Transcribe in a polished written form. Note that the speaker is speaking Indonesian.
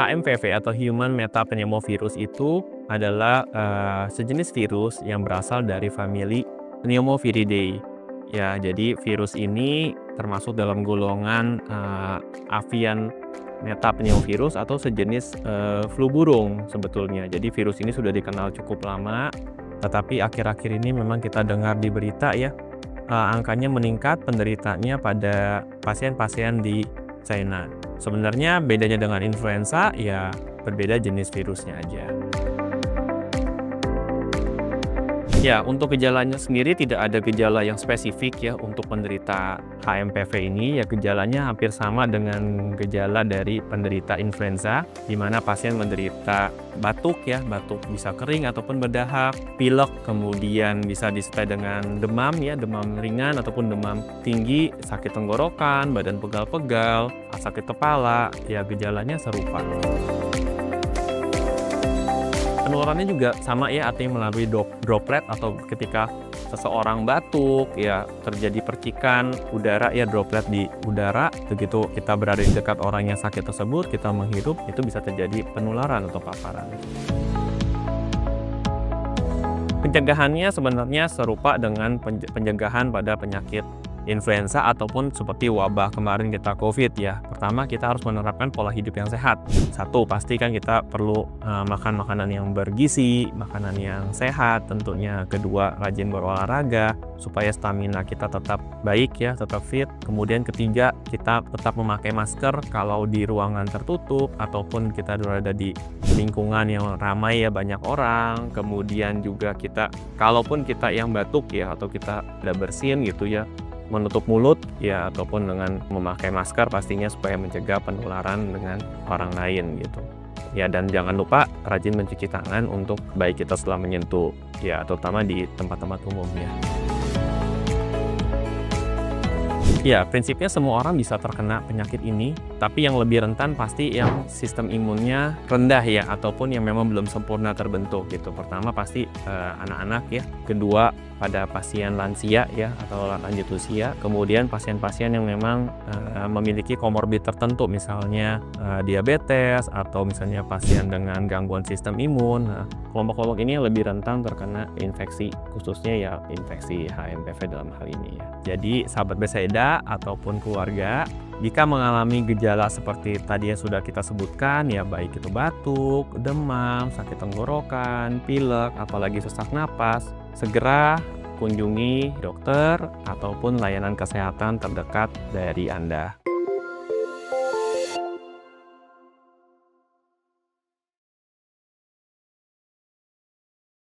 HMPV atau Human Metapneumovirus itu adalah sejenis virus yang berasal dari famili Pneumoviridae. Ya, jadi virus ini termasuk dalam golongan avian metapneumovirus atau sejenis flu burung sebetulnya. Jadi virus ini sudah dikenal cukup lama, tetapi akhir-akhir ini memang kita dengar di berita ya, angkanya meningkat penderitanya pada pasien-pasien di China. Sebenarnya bedanya dengan influenza ya berbeda jenis virusnya aja. Ya, untuk gejalanya sendiri tidak ada gejala yang spesifik ya untuk penderita HMPV ini. Ya, gejalanya hampir sama dengan gejala dari penderita influenza, di mana pasien menderita batuk ya, batuk bisa kering ataupun berdahak, pilek, kemudian bisa disertai dengan demam ya, demam ringan ataupun demam tinggi, sakit tenggorokan, badan pegal-pegal, sakit kepala, ya gejalanya serupa. Penularannya juga sama ya, artinya melalui droplet atau ketika seseorang batuk ya terjadi percikan udara ya, droplet di udara, begitu kita berada di dekat orang yang sakit tersebut, kita menghirup, itu bisa terjadi penularan atau paparan. Pencegahannya sebenarnya serupa dengan pencegahan pada penyakit influenza ataupun seperti wabah kemarin kita COVID ya. Pertama, kita harus menerapkan pola hidup yang sehat. Satu, pastikan kita perlu makan makanan yang bergizi, makanan yang sehat tentunya. Kedua, rajin berolahraga supaya stamina kita tetap baik ya, tetap fit. Kemudian ketiga, kita tetap memakai masker kalau di ruangan tertutup ataupun kita berada di lingkungan yang ramai ya, banyak orang. Kemudian juga kita, kalaupun kita yang batuk ya atau kita ada bersin gitu ya, menutup mulut ya ataupun dengan memakai masker pastinya supaya mencegah penularan dengan orang lain gitu. Ya, dan jangan lupa rajin mencuci tangan untuk baik kita setelah menyentuh ya, terutama di tempat-tempat umum ya. Ya, prinsipnya semua orang bisa terkena penyakit ini, tapi yang lebih rentan pasti yang sistem imunnya rendah ya, ataupun yang memang belum sempurna terbentuk gitu. Pertama pasti anak-anak ya, kedua pada pasien lansia ya atau lanjut usia, kemudian pasien-pasien yang memang memiliki komorbid tertentu, misalnya diabetes atau misalnya pasien dengan gangguan sistem imun. Nah, kelompok-kelompok ini yang lebih rentan terkena infeksi, khususnya ya infeksi HMPV dalam hal ini ya. Jadi sahabat Beseda ataupun keluarga, jika mengalami gejala seperti tadi yang sudah kita sebutkan ya, baik itu batuk, demam, sakit tenggorokan, pilek, apalagi sesak napas, segera kunjungi dokter ataupun layanan kesehatan terdekat dari Anda.